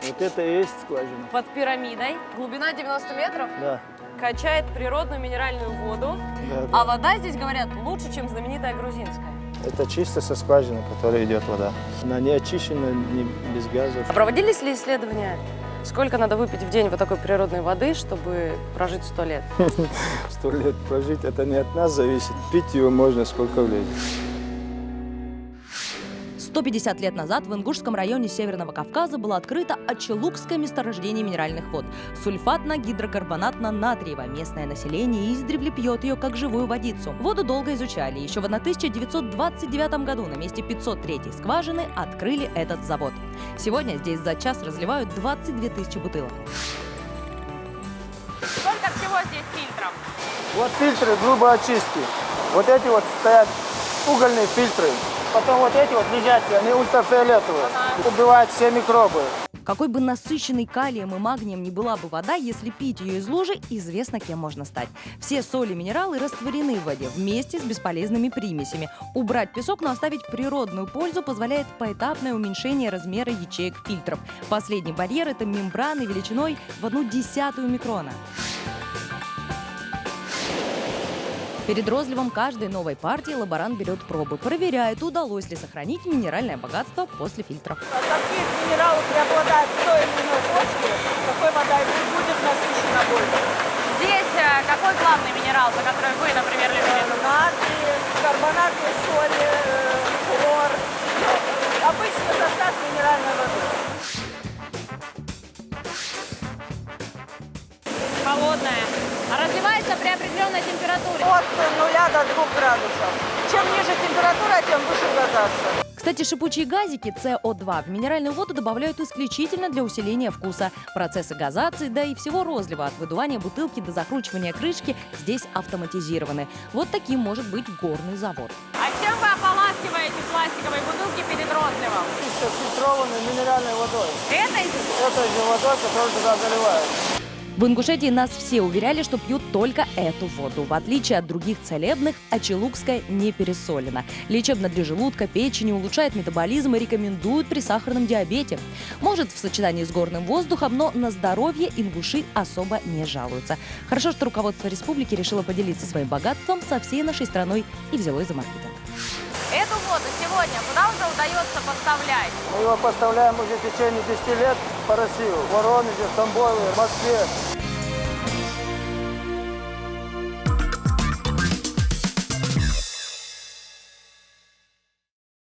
Вот это и есть скважина. Под пирамидой. Глубина 90 метров. Да. Качает природную минеральную воду. Да, А вода здесь, говорят, лучше, чем знаменитая грузинская. Это чисто со скважины, которая идет вода. Она не очищена, не без газов. А проводились ли исследования? Сколько надо выпить в день вот такой природной воды, чтобы прожить 100 лет? 100 лет прожить, это не от нас зависит. Пить его можно сколько влезет. 150 лет назад в Ингушском районе Северного Кавказа было открыто Ачелукское месторождение минеральных вод. Сульфатно-гидрокарбонатно-натриево. Местное население издревле пьет ее как живую водицу. Воду долго изучали. Еще в 1929 году на месте 503-й скважины открыли этот завод. Сегодня здесь за час разливают 22 тысячи бутылок. Сколько всего здесь фильтров? Вот фильтры грубой очистки. Вот эти вот стоят угольные фильтры. Потом вот эти вот лежачие, они ультрафиолетовые. Убивают все микробы. Какой бы насыщенной калием и магнием ни была бы вода, если пить ее из лужи, известно, кем можно стать. Все соли и минералы растворены в воде вместе с бесполезными примесями. Убрать песок, но оставить природную пользу позволяет поэтапное уменьшение размера ячеек фильтров. Последний барьер – это мембраны величиной в 1/10 микрона. Перед розливом каждой новой партии лаборант берет пробы, проверяет, удалось ли сохранить минеральное богатство после фильтров. Какие минералы преобладают в той или иной почве, такой вода и будет насыщена больше. Здесь какой главный минерал, за который вы, например, любите? Натрий, карбонатные соли, хлор. Обычный состав минеральной воды. Холодная. А разливается при определенной температуре. От 0 до 2 градусов. Чем ниже температура, тем выше газация. Кстати, шипучие газики СО2 в минеральную воду добавляют исключительно для усиления вкуса. Процессы газации, да и всего розлива от выдувания бутылки до закручивания крышки здесь автоматизированы. Вот таким может быть горный завод. А чем вы ополаскиваете пластиковые бутылки перед розливом? Чисто фильтрованной минеральной водой. Этой же? Этой же водой, которую туда заливают. В Ингушетии нас все уверяли, что пьют только эту воду. В отличие от других целебных, ачелукская не пересолена. Лечебна для желудка, печени, улучшает метаболизм и рекомендуют при сахарном диабете. Может, в сочетании с горным воздухом, но на здоровье ингуши особо не жалуются. Хорошо, что руководство республики решило поделиться своим богатством со всей нашей страной и взялось за маркетинг. Эту воду сегодня куда уже удается поставлять? Мы его поставляем уже в течение 10 лет по России. В Воронеже, в Тамбове, в Москве.